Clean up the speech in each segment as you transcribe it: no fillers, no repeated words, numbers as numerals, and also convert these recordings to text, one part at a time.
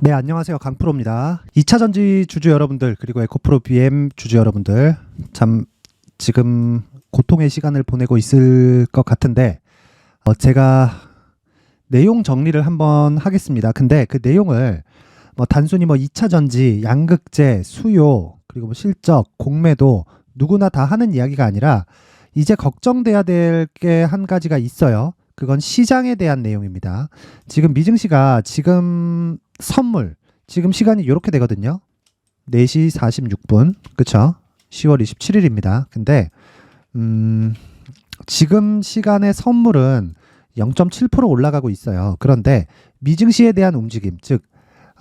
네, 안녕하세요. 강프로입니다. 2차 전지 주주 여러분들, 그리고 에코프로 BM 주주 여러분들, 참 지금 고통의 시간을 보내고 있을 것 같은데, 제가 내용 정리를 한번 하겠습니다. 근데 그 내용을 단순히 2차 전지, 양극재, 수요, 그리고 실적, 공매도 누구나 다 하는 이야기가 아니라 이제 걱정돼야 될 게 한 가지가 있어요. 그건 시장에 대한 내용입니다. 지금 미증시가 지금 선물, 지금 시간이 이렇게 되거든요. 4시 46분, 그쵸? 10월 27일입니다. 근데 지금 시간의 선물은 0.7% 올라가고 있어요. 그런데 미증시에 대한 움직임, 즉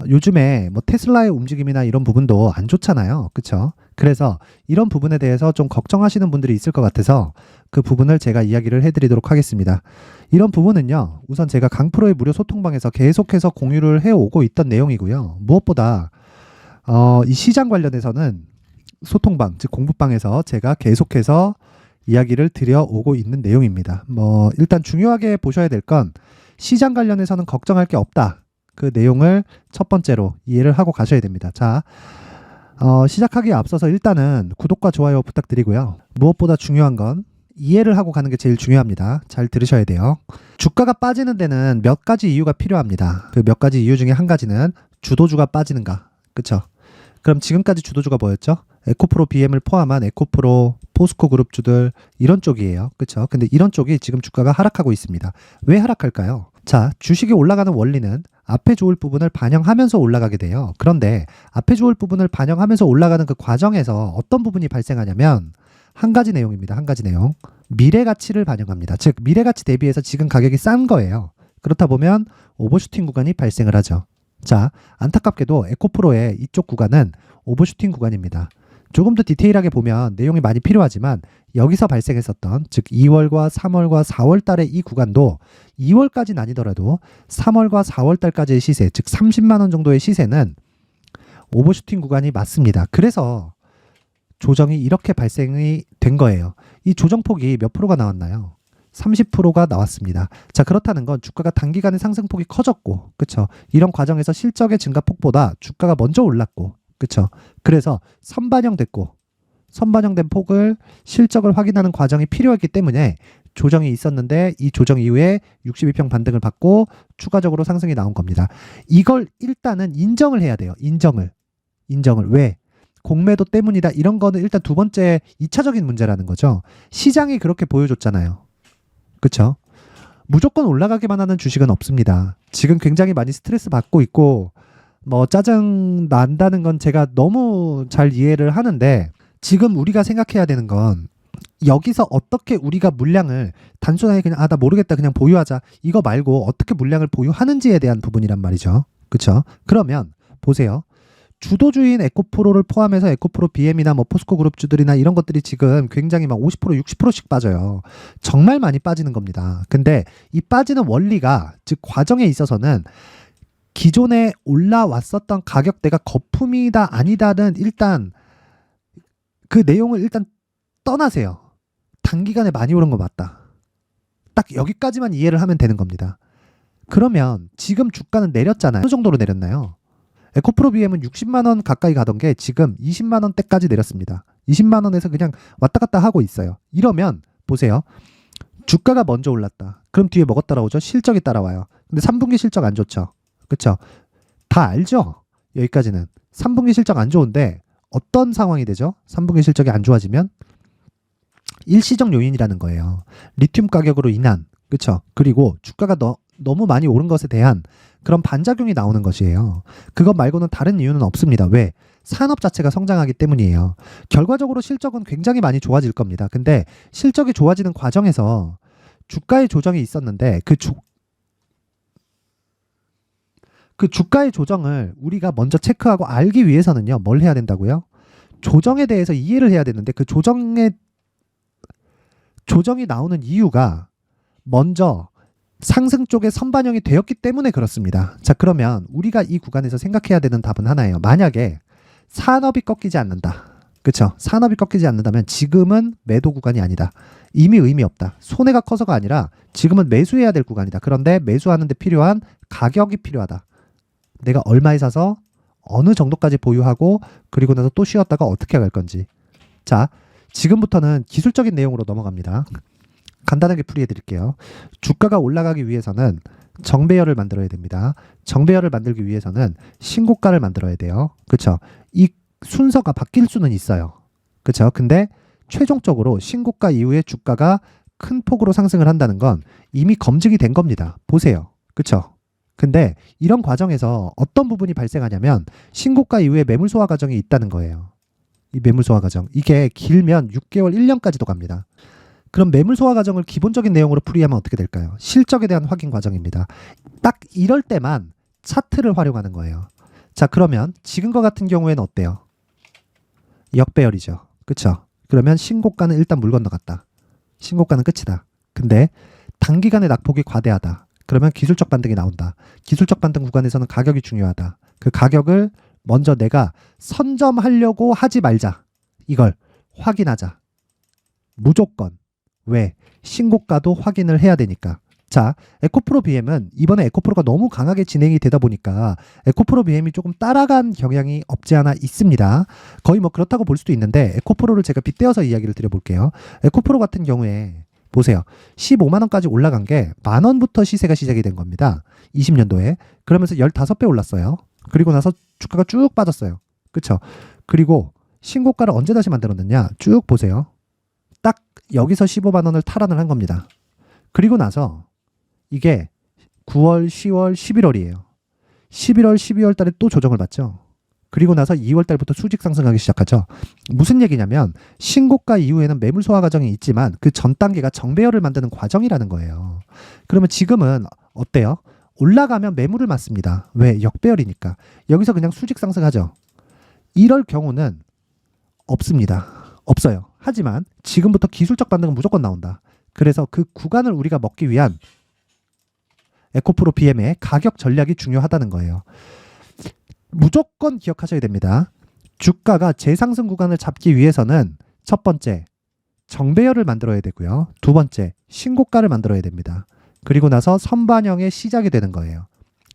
요즘에 테슬라의 움직임이나 이런 부분도 안 좋잖아요. 그쵸? 그래서 이런 부분에 대해서 좀 걱정하시는 분들이 있을 것 같아서 그 부분을 제가 이야기를 해드리도록 하겠습니다. 이런 부분은요, 우선 제가 강프로의 무료 소통방에서 계속해서 공유를 해오고 있던 내용이고요. 무엇보다 이 시장 관련해서는 소통방, 즉 공부방에서 제가 계속해서 이야기를 드려오고 있는 내용입니다. 일단 중요하게 보셔야 될 건 시장 관련해서는 걱정할 게 없다. 그 내용을 첫 번째로 이해를 하고 가셔야 됩니다. 자, 시작하기에 앞서서 일단은 구독과 좋아요 부탁드리고요. 무엇보다 중요한 건 이해를 하고 가는 게 제일 중요합니다. 잘 들으셔야 돼요. 주가가 빠지는 데는 몇 가지 이유가 필요합니다. 그 몇 가지 이유 중에 한 가지는 주도주가 빠지는가. 그쵸? 그럼 지금까지 주도주가 뭐였죠? 에코프로 BM을 포함한 에코프로, 포스코 그룹주들 이런 쪽이에요. 그쵸? 근데 이런 쪽이 지금 주가가 하락하고 있습니다. 왜 하락할까요? 자, 주식이 올라가는 원리는 앞에 좋을 부분을 반영하면서 올라가게 돼요. 그런데 앞에 좋을 부분을 반영하면서 올라가는 그 과정에서 어떤 부분이 발생하냐면 한 가지 내용입니다. 한 가지 내용. 미래 가치를 반영합니다. 즉 미래 가치 대비해서 지금 가격이 싼 거예요. 그렇다 보면 오버슈팅 구간이 발생을 하죠. 자, 안타깝게도 에코프로의 이쪽 구간은 오버슈팅 구간입니다. 조금 더 디테일하게 보면 내용이 많이 필요하지만 여기서 발생했었던, 즉 2월과 3월과 4월 달의 이 구간도 2월까지는 아니더라도 3월과 4월 달까지의 시세, 즉 30만 원 정도의 시세는 오버슈팅 구간이 맞습니다. 그래서 조정이 이렇게 발생이 된 거예요. 이 조정폭이 몇 프로가 나왔나요? 30%가 나왔습니다. 자, 그렇다는 건 주가가 단기간에 상승폭이 커졌고, 그쵸? 이런 과정에서 실적의 증가폭보다 주가가 먼저 올랐고, 그쵸? 그래서 선반영됐고, 선반영된 폭을 실적을 확인하는 과정이 필요했기 때문에 조정이 있었는데 이 조정 이후에 62평 반등을 받고 추가적으로 상승이 나온 겁니다. 이걸 일단은 인정을 해야 돼요. 인정을. 왜? 공매도 때문이다. 이런 거는 일단 두 번째 2차적인 문제라는 거죠. 시장이 그렇게 보여줬잖아요. 그쵸? 무조건 올라가기만 하는 주식은 없습니다. 지금 굉장히 많이 스트레스 받고 있고 짜증 난다는 건 제가 너무 잘 이해를 하는데, 지금 우리가 생각해야 되는 건 여기서 어떻게 우리가 물량을 단순하게 그냥 나 모르겠다 그냥 보유하자 이거 말고 어떻게 물량을 보유하는지에 대한 부분이란 말이죠. 그쵸? 그러면 보세요. 주도주인 에코프로를 포함해서 에코프로 BM이나 포스코 그룹주들이나 이런 것들이 지금 굉장히 50%, 60%씩 빠져요. 정말 많이 빠지는 겁니다. 근데 이 빠지는 원리가, 즉 과정에 있어서는 기존에 올라왔었던 가격대가 거품이다 아니다는 일단 그 내용을 일단 떠나세요. 단기간에 많이 오른 거 맞다. 딱 여기까지만 이해를 하면 되는 겁니다. 그러면 지금 주가는 내렸잖아요. 어느 정도로 내렸나요? 에코프로 BM은 60만 원 가까이 가던 게 지금 20만 원대까지 내렸습니다. 20만 원에서 그냥 왔다 갔다 하고 있어요. 이러면 보세요. 주가가 먼저 올랐다. 그럼 뒤에 뭐가 따라오죠? 실적이 따라와요. 근데 3분기 실적 안 좋죠. 그쵸? 다 알죠? 여기까지는. 3분기 실적 안 좋은데 어떤 상황이 되죠? 3분기 실적이 안 좋아지면 일시적 요인이라는 거예요. 리튬 가격으로 인한, 그쵸? 그리고 주가가 너무 많이 오른 것에 대한 그런 반작용이 나오는 것이에요. 그것 말고는 다른 이유는 없습니다. 왜? 산업 자체가 성장하기 때문이에요. 결과적으로 실적은 굉장히 많이 좋아질 겁니다. 근데 실적이 좋아지는 과정에서 주가의 조정이 있었는데 그 주가의 조정을 우리가 먼저 체크하고 알기 위해서는요, 뭘 해야 된다고요? 조정에 대해서 이해를 해야 되는데 그 조정이 나오는 이유가 먼저 상승 쪽에 선반영이 되었기 때문에 그렇습니다. 자, 그러면 우리가 이 구간에서 생각해야 되는 답은 하나예요. 만약에 산업이 꺾이지 않는다. 그쵸? 산업이 꺾이지 않는다면 지금은 매도 구간이 아니다. 이미 의미 없다. 손해가 커서가 아니라 지금은 매수해야 될 구간이다. 그런데 매수하는 데 필요한 가격이 필요하다. 내가 얼마에 사서 어느 정도까지 보유하고 그리고 나서 또 쉬었다가 어떻게 갈 건지. 자, 지금부터는 기술적인 내용으로 넘어갑니다. 간단하게 풀이해 드릴게요. 주가가 올라가기 위해서는 정배열을 만들어야 됩니다. 정배열을 만들기 위해서는 신고가를 만들어야 돼요. 그쵸? 이 순서가 바뀔 수는 있어요. 그쵸? 근데 최종적으로 신고가 이후에 주가가 큰 폭으로 상승을 한다는 건 이미 검증이 된 겁니다. 보세요. 그쵸? 근데 이런 과정에서 어떤 부분이 발생하냐면 신고가 이후에 매물 소화 과정이 있다는 거예요. 이 매물 소화 과정. 이게 길면 6개월, 1년까지도 갑니다. 그럼 매물 소화 과정을 기본적인 내용으로 풀이하면 어떻게 될까요? 실적에 대한 확인 과정입니다. 딱 이럴 때만 차트를 활용하는 거예요. 자, 그러면 지금과 같은 경우에는 어때요? 역배열이죠. 그쵸? 그러면 신고가는 일단 물 건너갔다. 신고가는 끝이다. 근데 단기간에 낙폭이 과대하다. 그러면 기술적 반등이 나온다. 기술적 반등 구간에서는 가격이 중요하다. 그 가격을 먼저 내가 선점하려고 하지 말자. 이걸 확인하자. 무조건. 왜? 신고가도 확인을 해야 되니까. 자, 에코프로 BM은 이번에 에코프로가 너무 강하게 진행이 되다 보니까 에코프로 BM이 조금 따라간 경향이 없지 않아 있습니다. 거의 뭐 그렇다고 볼 수도 있는데 에코프로를 제가 빗대어서 이야기를 드려볼게요. 에코프로 같은 경우에 보세요. 15만 원까지 올라간 게 만 원부터 시세가 시작이 된 겁니다. 20년도에. 그러면서 15배 올랐어요. 그리고 나서 주가가 쭉 빠졌어요. 그쵸? 그리고 신고가를 언제 다시 만들었느냐? 쭉 보세요. 딱 여기서 15만 원을 탈환을 한 겁니다. 그리고 나서 이게 9월, 10월, 11월이에요. 11월, 12월 달에 또 조정을 받죠. 그리고 나서 2월 달부터 수직 상승하기 시작하죠. 무슨 얘기냐면 신고가 이후에는 매물 소화 과정이 있지만 그 전 단계가 정배열을 만드는 과정이라는 거예요. 그러면 지금은 어때요? 올라가면 매물을 맞습니다. 왜? 역배열이니까. 여기서 그냥 수직 상승하죠. 이럴 경우는 없습니다. 없어요. 하지만 지금부터 기술적 반등은 무조건 나온다. 그래서 그 구간을 우리가 먹기 위한 에코프로 BM의 가격 전략이 중요하다는 거예요. 무조건 기억하셔야 됩니다. 주가가 재상승 구간을 잡기 위해서는 첫 번째, 정배열을 만들어야 되고요. 두 번째, 신고가를 만들어야 됩니다. 그리고 나서 선반영의 시작이 되는 거예요.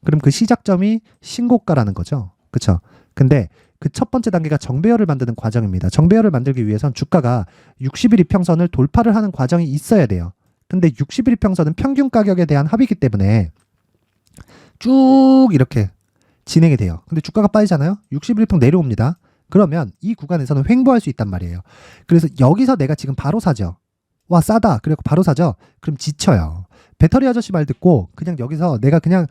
그럼 그 시작점이 신고가라는 거죠. 그쵸? 근데 그 첫 번째 단계가 정배열을 만드는 과정입니다. 정배열을 만들기 위해선 주가가 60일 이평선을 돌파를 하는 과정이 있어야 돼요. 근데 60일 이평선은 평균 가격에 대한 합이기 때문에 쭉 이렇게 진행이 돼요. 근데 주가가 빠지잖아요. 60일 이평 내려옵니다. 그러면 이 구간에서는 횡보할 수 있단 말이에요. 그래서 여기서 내가 지금 바로 사죠. 와, 싸다. 그리고 바로 사죠. 그럼 지쳐요. 배터리 아저씨 말 듣고 그냥 여기서 내가 그냥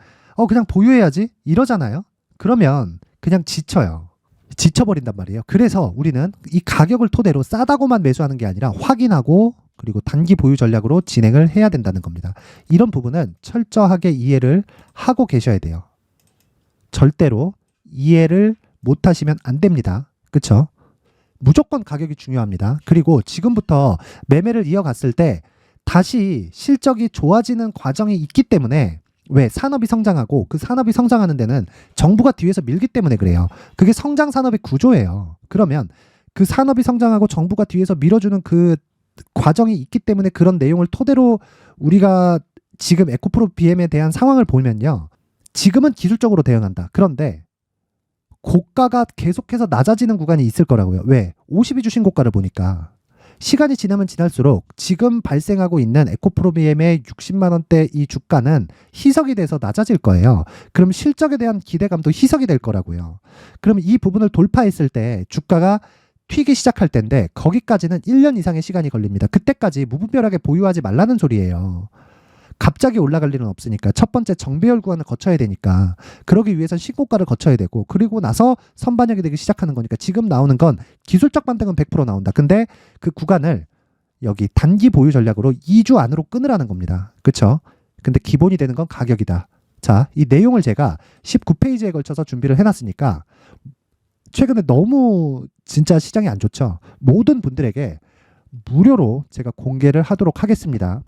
보유해야지 이러잖아요. 그러면 그냥 지쳐요. 지쳐버린단 말이에요. 그래서 우리는 이 가격을 토대로 싸다고만 매수하는 게 아니라 확인하고 그리고 단기 보유 전략으로 진행을 해야 된다는 겁니다. 이런 부분은 철저하게 이해를 하고 계셔야 돼요. 절대로 이해를 못 하시면 안 됩니다. 그쵸? 무조건 가격이 중요합니다. 그리고 지금부터 매매를 이어갔을 때 다시 실적이 좋아지는 과정이 있기 때문에 왜? 산업이 성장하고 그 산업이 성장하는 데는 정부가 뒤에서 밀기 때문에 그래요. 그게 성장 산업의 구조예요. 그러면 그 산업이 성장하고 정부가 뒤에서 밀어주는 그 과정이 있기 때문에 그런 내용을 토대로 우리가 지금 에코프로 BM에 대한 상황을 보면요. 지금은 기술적으로 대응한다. 그런데 고가가 계속해서 낮아지는 구간이 있을 거라고요. 왜? 52주 신고가를 보니까 시간이 지나면 지날수록 지금 발생하고 있는 에코프로 BM의 60만 원대 이 주가는 희석이 돼서 낮아질 거예요. 그럼 실적에 대한 기대감도 희석이 될 거라고요. 그럼 이 부분을 돌파했을 때 주가가 튀기 시작할 텐데 거기까지는 1년 이상의 시간이 걸립니다. 그때까지 무분별하게 보유하지 말라는 소리예요. 갑자기 올라갈 일은 없으니까 첫 번째 정배열 구간을 거쳐야 되니까 그러기 위해선 신고가를 거쳐야 되고 그리고 나서 선반영이 되기 시작하는 거니까 지금 나오는 건 기술적 반등은 100% 나온다. 근데 그 구간을 여기 단기 보유 전략으로 2주 안으로 끊으라는 겁니다. 그쵸? 근데 기본이 되는 건 가격이다. 자, 이 내용을 제가 19페이지에 걸쳐서 준비를 해놨으니까 최근에 너무 진짜 시장이 안 좋죠. 모든 분들에게 무료로 제가 공개를 하도록 하겠습니다.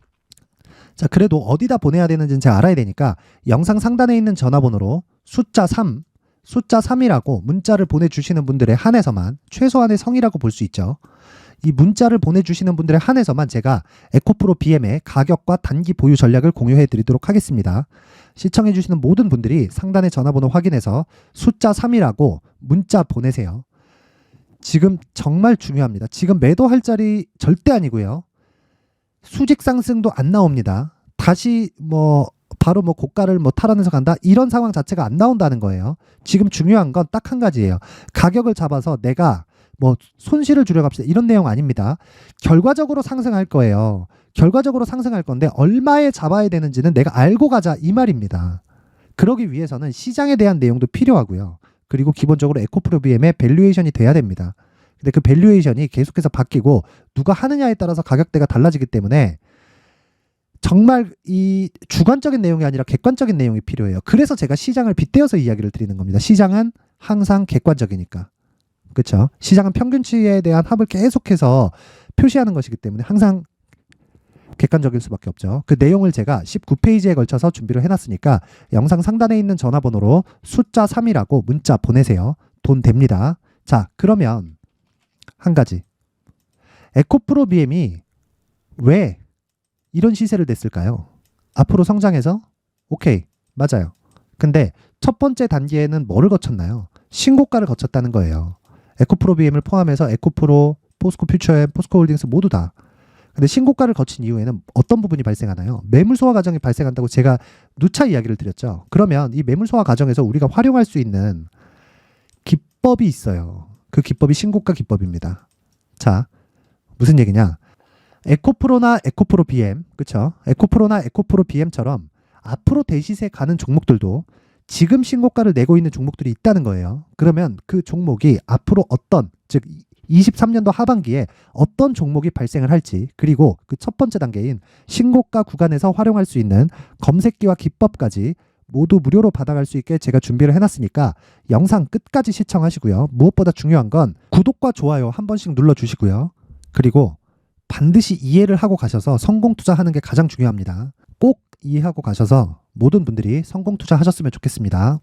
자, 그래도 어디다 보내야 되는지는 제가 알아야 되니까 영상 상단에 있는 전화번호로 숫자 3이라고 문자를 보내주시는 분들에 한해서만 최소한의 성이라고 볼 수 있죠. 이 문자를 보내주시는 분들에 한해서만 제가 에코프로 BM의 가격과 단기 보유 전략을 공유해 드리도록 하겠습니다. 시청해주시는 모든 분들이 상단의 전화번호 확인해서 숫자 3이라고 문자 보내세요. 지금 정말 중요합니다. 지금 매도할 자리 절대 아니고요. 수직 상승도 안 나옵니다. 다시 바로 고가를 탈환해서 간다, 이런 상황 자체가 안 나온다는 거예요. 지금 중요한 건 딱 한 가지예요. 가격을 잡아서 내가 손실을 줄여갑시다, 이런 내용 아닙니다. 결과적으로 상승할 거예요. 결과적으로 상승할 건데 얼마에 잡아야 되는지는 내가 알고 가자, 이 말입니다. 그러기 위해서는 시장에 대한 내용도 필요하고요. 그리고 기본적으로 에코프로 BM의 밸류에이션이 돼야 됩니다. 근데 그 밸류에이션이 계속해서 바뀌고 누가 하느냐에 따라서 가격대가 달라지기 때문에 정말 이 주관적인 내용이 아니라 객관적인 내용이 필요해요. 그래서 제가 시장을 빗대어서 이야기를 드리는 겁니다. 시장은 항상 객관적이니까. 그렇죠? 시장은 평균치에 대한 합을 계속해서 표시하는 것이기 때문에 항상 객관적일 수밖에 없죠. 그 내용을 제가 19페이지에 걸쳐서 준비를 해놨으니까 영상 상단에 있는 전화번호로 숫자 3이라고 문자 보내세요. 돈 됩니다. 자, 그러면 한 가지. 에코프로 BM이 왜 이런 시세를 냈을까요? 앞으로 성장해서? 오케이, 맞아요. 근데 첫 번째 단계에는 뭐를 거쳤나요? 신고가를 거쳤다는 거예요. 에코프로 BM을 포함해서 에코프로, 포스코 퓨처엠, 포스코 홀딩스 모두 다. 근데 신고가를 거친 이후에는 어떤 부분이 발생하나요? 매물 소화 과정이 발생한다고 제가 누차 이야기를 드렸죠. 그러면 이 매물 소화 과정에서 우리가 활용할 수 있는 기법이 있어요. 그 기법이 신고가 기법입니다. 자, 무슨 얘기냐? 에코프로나 에코프로 BM, 그쵸? 에코프로나 에코프로 BM처럼 앞으로 대시세 가는 종목들도 지금 신고가를 내고 있는 종목들이 있다는 거예요. 그러면 그 종목이 앞으로 즉 23년도 하반기에 어떤 종목이 발생을 할지, 그리고 그 첫 번째 단계인 신고가 구간에서 활용할 수 있는 검색기와 기법까지 모두 무료로 받아갈 수 있게 제가 준비를 해놨으니까 영상 끝까지 시청하시고요. 무엇보다 중요한 건 구독과 좋아요 한 번씩 눌러주시고요. 그리고 반드시 이해를 하고 가셔서 성공 투자하는 게 가장 중요합니다. 꼭 이해하고 가셔서 모든 분들이 성공 투자하셨으면 좋겠습니다.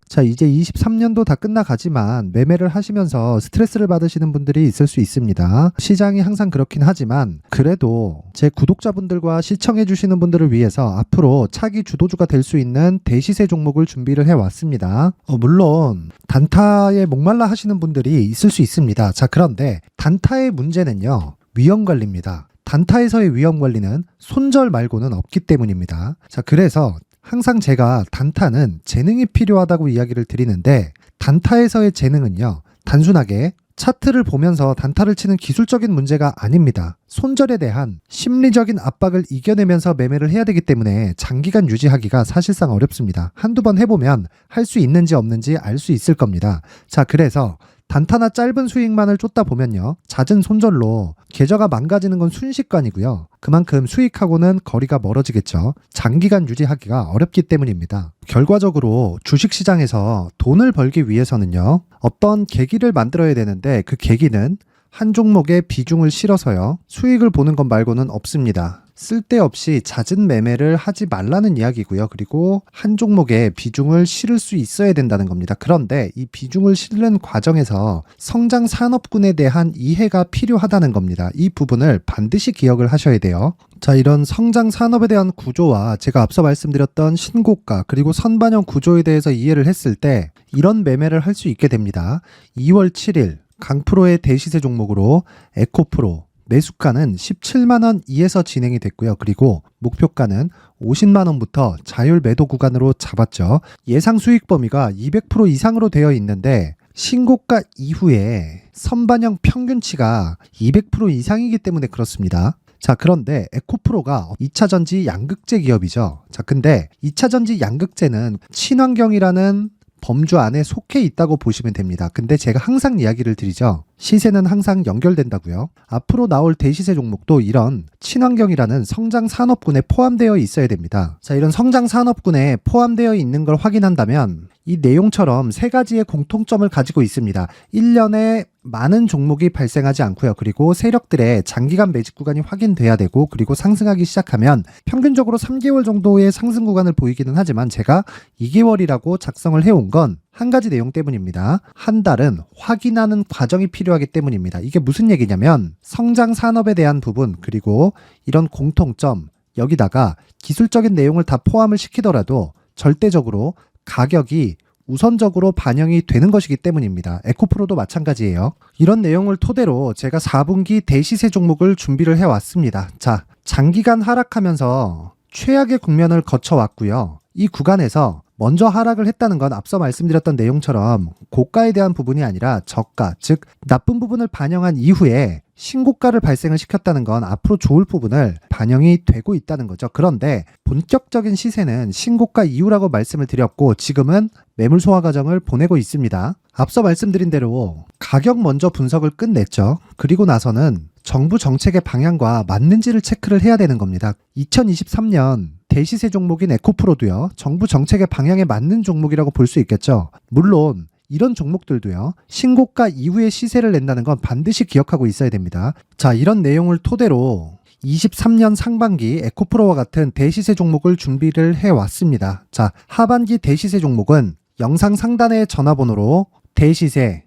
자, 이제 23년도 다 끝나가지만 매매를 하시면서 스트레스를 받으시는 분들이 있을 수 있습니다. 시장이 항상 그렇긴 하지만 그래도 제 구독자분들과 시청해 주시는 분들을 위해서 앞으로 차기 주도주가 될 수 있는 대시세 종목을 준비를 해왔습니다. 물론 단타에 목말라 하시는 분들이 있을 수 있습니다. 자, 그런데 단타의 문제는요, 위험관리입니다. 단타에서의 위험관리는 손절 말고는 없기 때문입니다. 자, 그래서 항상 제가 단타는 재능이 필요하다고 이야기를 드리는데, 단타에서의 재능은요, 단순하게 차트를 보면서 단타를 치는 기술적인 문제가 아닙니다. 손절에 대한 심리적인 압박을 이겨내면서 매매를 해야 되기 때문에 장기간 유지하기가 사실상 어렵습니다. 한두 번 해보면 할 수 있는지 없는지 알 수 있을 겁니다. 자, 그래서 단타나 짧은 수익만을 쫓다 보면요, 잦은 손절로 계좌가 망가지는 건 순식간이고요. 그만큼 수익하고는 거리가 멀어지겠죠. 장기간 유지하기가 어렵기 때문입니다. 결과적으로 주식시장에서 돈을 벌기 위해서는요, 어떤 계기를 만들어야 되는데 그 계기는 한 종목에 비중을 실어서요, 수익을 보는 것 말고는 없습니다. 쓸데없이 잦은 매매를 하지 말라는 이야기고요. 그리고 한 종목에 비중을 실을 수 있어야 된다는 겁니다. 그런데 이 비중을 실는 과정에서 성장 산업군에 대한 이해가 필요하다는 겁니다. 이 부분을 반드시 기억을 하셔야 돼요. 자, 이런 성장 산업에 대한 구조와 제가 앞서 말씀드렸던 신고가 그리고 선반영 구조에 대해서 이해를 했을 때 이런 매매를 할 수 있게 됩니다. 2월 7일 강프로의 대시세 종목으로 에코프로 매수가는 17만원 이에서 진행이 됐고요. 그리고 목표가는 50만원부터 자율 매도 구간으로 잡았죠. 예상 수익 범위가 200% 이상으로 되어 있는데 신고가 이후에 선반영 평균치가 200% 이상이기 때문에 그렇습니다. 자, 그런데 에코프로가 2차전지 양극재 기업이죠. 자, 근데 2차전지 양극재는 친환경이라는 범주 안에 속해 있다고 보시면 됩니다. 근데 제가 항상 이야기를 드리죠. 시세는 항상 연결된다고요. 앞으로 나올 대시세 종목도 이런 친환경이라는 성장 산업군에 포함되어 있어야 됩니다. 자, 이런 성장 산업군에 포함되어 있는 걸 확인한다면 이 내용처럼 세 가지의 공통점을 가지고 있습니다. 1년에 많은 종목이 발생하지 않고요. 그리고 세력들의 장기간 매집 구간이 확인돼야 되고, 그리고 상승하기 시작하면 평균적으로 3개월 정도의 상승 구간을 보이기는 하지만 제가 2개월이라고 작성을 해온 건 한 가지 내용 때문입니다. 한 달은 확인하는 과정이 필요하기 때문입니다. 이게 무슨 얘기냐면 성장 산업에 대한 부분, 그리고 이런 공통점, 여기다가 기술적인 내용을 다 포함을 시키더라도 절대적으로 가격이 우선적으로 반영이 되는 것이기 때문입니다. 에코프로도 마찬가지예요. 이런 내용을 토대로 제가 4분기 대시세 종목을 준비를 해왔습니다. 자, 장기간 하락하면서 최악의 국면을 거쳐왔고요. 이 구간에서 먼저 하락을 했다는 건 앞서 말씀드렸던 내용처럼 고가에 대한 부분이 아니라 저가, 즉 나쁜 부분을 반영한 이후에 신고가를 발생을 시켰다는 건 앞으로 좋을 부분을 반영이 되고 있다는 거죠. 그런데 본격적인 시세는 신고가 이후라고 말씀을 드렸고 지금은 매물 소화 과정을 보내고 있습니다. 앞서 말씀드린 대로 가격 먼저 분석을 끝냈죠. 그리고 나서는 정부 정책의 방향과 맞는지를 체크를 해야 되는 겁니다. 2023년 대시세 종목인 에코프로도요, 정부 정책의 방향에 맞는 종목이라고 볼 수 있겠죠. 물론 이런 종목들도요, 신고가 이후에 시세를 낸다는 건 반드시 기억하고 있어야 됩니다. 자, 이런 내용을 토대로 23년 상반기 에코프로와 같은 대시세 종목을 준비를 해왔습니다. 자, 하반기 대시세 종목은 영상 상단의 전화번호로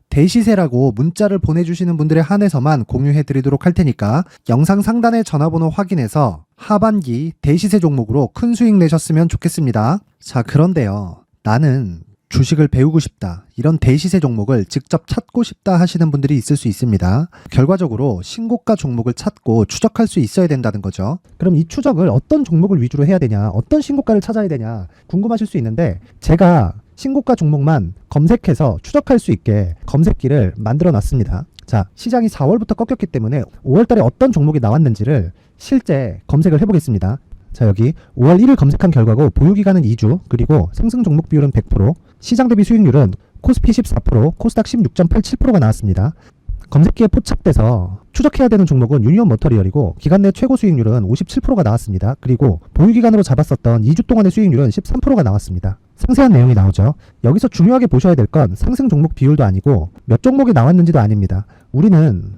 대시세라고 문자를 보내주시는 분들에 한해서만 공유해드리도록 할 테니까 영상 상단의 전화번호 확인해서 하반기 대시세 종목으로 큰 수익 내셨으면 좋겠습니다. 자, 그런데요, 나는 주식을 배우고 싶다, 이런 대시세 종목을 직접 찾고 싶다 하시는 분들이 있을 수 있습니다. 결과적으로 신고가 종목을 찾고 추적할 수 있어야 된다는 거죠. 그럼 이 추적을 어떤 종목을 위주로 해야 되냐, 어떤 신고가를 찾아야 되냐 궁금하실 수 있는데, 제가 신고가 종목만 검색해서 추적할 수 있게 검색기를 만들어 놨습니다. 자, 시장이 4월부터 꺾였기 때문에 5월달에 어떤 종목이 나왔는지를 실제 검색을 해보겠습니다. 자, 여기 5월 1일 검색한 결과고 보유기간은 2주, 그리고 상승 종목 비율은 100%, 시장 대비 수익률은 코스피 14%, 코스닥 16.87%가 나왔습니다. 검색기에 포착돼서 추적해야 되는 종목은 유니온 머터리얼이고 기간 내 최고 수익률은 57%가 나왔습니다. 그리고 보유기간으로 잡았었던 2주 동안의 수익률은 13%가 나왔습니다. 상세한 내용이 나오죠. 여기서 중요하게 보셔야 될 건 상승 종목 비율도 아니고 몇 종목이 나왔는지도 아닙니다. 우리는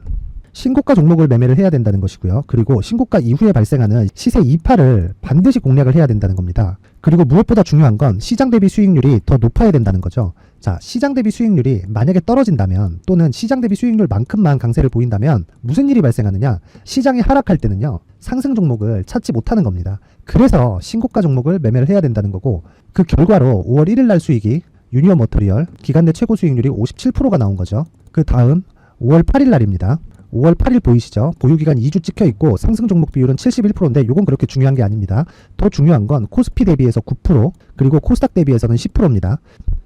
신고가 종목을 매매를 해야 된다는 것이고요. 그리고 신고가 이후에 발생하는 시세 이파를 반드시 공략을 해야 된다는 겁니다. 그리고 무엇보다 중요한 건 시장 대비 수익률이 더 높아야 된다는 거죠. 자, 시장 대비 수익률이 만약에 떨어진다면, 또는 시장 대비 수익률만큼만 강세를 보인다면 무슨 일이 발생하느냐? 시장이 하락할 때는요, 상승 종목을 찾지 못하는 겁니다. 그래서 신고가 종목을 매매를 해야 된다는 거고, 그 결과로 5월 1일 날 수익이 유니온 머터리얼 기간 내 최고 수익률이 57%가 나온 거죠. 그 다음 5월 8일 날입니다. 5월 8일 보이시죠? 보유기간 2주 찍혀 있고 상승 종목 비율은 71%인데 이건 그렇게 중요한 게 아닙니다. 더 중요한 건 코스피 대비해서 9%, 그리고 코스닥 대비해서는 10%입니다.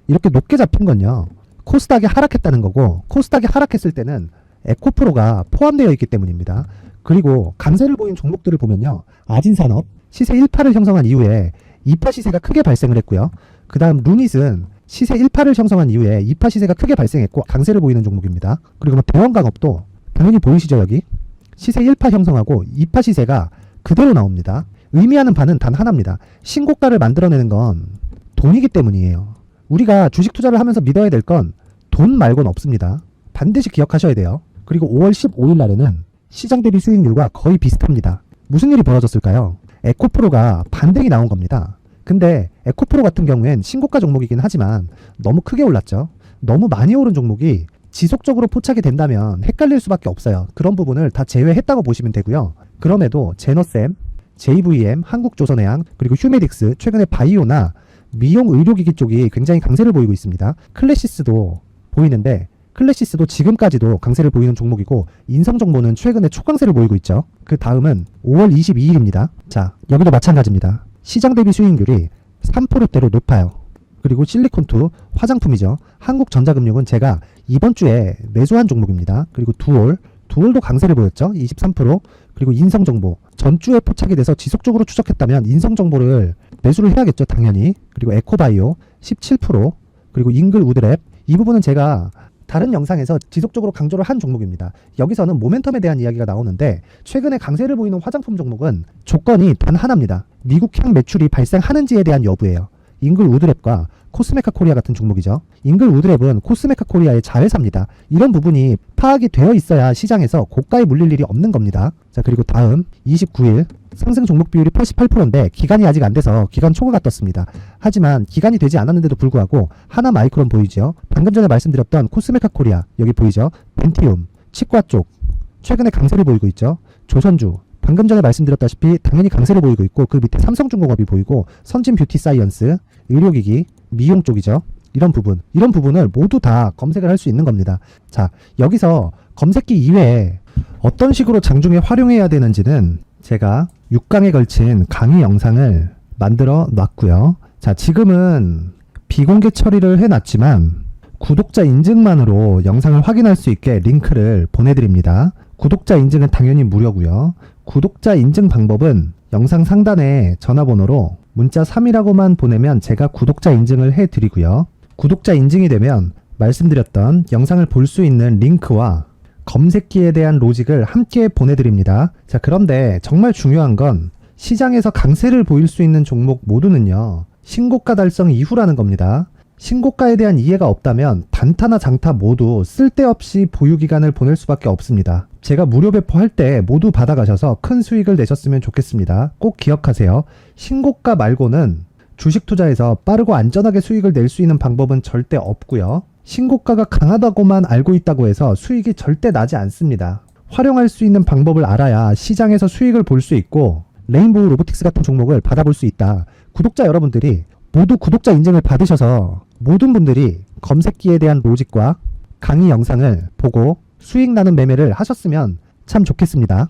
이렇게 높게 잡힌 건요, 코스닥이 하락했다는 거고, 코스닥이 하락했을 때는 에코프로가 포함되어 있기 때문입니다. 그리고 강세를 보인 종목들을 보면요, 아진산업 시세 1파를 형성한 이후에 2파 시세가 크게 발생을 했고요. 그 다음 루닛은 시세 1파를 형성한 이후에 2파 시세가 크게 발생했고 강세를 보이는 종목입니다. 그리고 뭐 대원강업도 당연히 보이시죠? 여기 시세 1파 형성하고 2파 시세가 그대로 나옵니다. 의미하는 바는 단 하나입니다. 신고가를 만들어내는 건 돈이기 때문이에요. 우리가 주식 투자를 하면서 믿어야 될 건 돈 말고는 없습니다. 반드시 기억하셔야 돼요. 그리고 5월 15일 날에는 시장 대비 수익률과 거의 비슷합니다. 무슨 일이 벌어졌을까요? 에코프로가 반등이 나온 겁니다. 근데 에코프로 같은 경우엔 신고가 종목이긴 하지만 너무 크게 올랐죠. 너무 많이 오른 종목이 지속적으로 포착이 된다면 헷갈릴 수밖에 없어요. 그런 부분을 다 제외했다고 보시면 되고요. 그럼에도 제너셈, JVM, 한국조선해양, 그리고 휴메딕스, 최근에 바이오나 미용 의료기기 쪽이 굉장히 강세를 보이고 있습니다. 클래시스도 보이는데, 클래시스도 지금까지도 강세를 보이는 종목이고, 인성정보는 최근에 초강세를 보이고 있죠. 그 다음은 5월 22일입니다. 자, 여기도 마찬가지입니다. 시장 대비 수익률이 3%대로 높아요. 그리고 실리콘2 화장품이죠. 한국전자금융은 제가 이번 주에 매수한 종목입니다. 그리고 두올도 강세를 보였죠. 23%. 그리고 인성정보 전주에 포착이 돼서 지속적으로 추적했다면 인성정보를 매수를 해야겠죠. 당연히. 그리고 에코바이오 17%. 그리고 잉글우드랩, 이 부분은 제가 다른 영상에서 지속적으로 강조를 한 종목입니다. 여기서는 모멘텀에 대한 이야기가 나오는데, 최근에 강세를 보이는 화장품 종목은 조건이 단 하나입니다. 미국향 매출이 발생하는지에 대한 여부예요. 잉글우드랩과 코스메카 코리아 같은 종목이죠. 잉글우드랩은 코스메카 코리아의 자회사입니다. 이런 부분이 파악이 되어 있어야 시장에서 고가에 물릴 일이 없는 겁니다. 자, 그리고 다음 29일 상승 종목 비율이 88%인데 기간이 아직 안 돼서 기간 초과가 떴습니다. 하지만 기간이 되지 않았는데도 불구하고 하나 마이크론 보이죠. 방금 전에 말씀드렸던 코스메카 코리아 여기 보이죠. 벤티움, 치과 쪽 최근에 강세를 보이고 있죠. 조선주 방금 전에 말씀드렸다시피 당연히 강세를 보이고 있고, 그 밑에 삼성중공업이 보이고, 선진 뷰티 사이언스, 의료기기, 미용 쪽이죠. 이런 부분을 모두 다 검색을 할 수 있는 겁니다. 자, 여기서 검색기 이외에 어떤 식으로 장중에 활용해야 되는지는 제가 6강에 걸친 강의 영상을 만들어 놨고요. 자, 지금은 비공개 처리를 해놨지만 구독자 인증만으로 영상을 확인할 수 있게 링크를 보내드립니다. 구독자 인증은 당연히 무료고요. 구독자 인증 방법은 영상 상단에 전화번호로 문자 3이라고만 보내면 제가 구독자 인증을 해드리고요. 구독자 인증이 되면 말씀드렸던 영상을 볼 수 있는 링크와 검색기에 대한 로직을 함께 보내드립니다. 자, 그런데 정말 중요한 건 시장에서 강세를 보일 수 있는 종목 모두는요, 신고가 달성 이후라는 겁니다. 신고가에 대한 이해가 없다면 단타나 장타 모두 쓸데없이 보유기간을 보낼 수밖에 없습니다. 제가 무료 배포할 때 모두 받아가셔서 큰 수익을 내셨으면 좋겠습니다. 꼭 기억하세요. 신고가 말고는 주식 투자에서 빠르고 안전하게 수익을 낼 수 있는 방법은 절대 없고요. 신고가가 강하다고만 알고 있다고 해서 수익이 절대 나지 않습니다. 활용할 수 있는 방법을 알아야 시장에서 수익을 볼 수 있고 레인보우 로보틱스 같은 종목을 받아볼 수 있다. 구독자 여러분들이 모두 구독자 인증을 받으셔서 모든 분들이 검색기에 대한 로직과 강의 영상을 보고 수익 나는 매매를 하셨으면 참 좋겠습니다.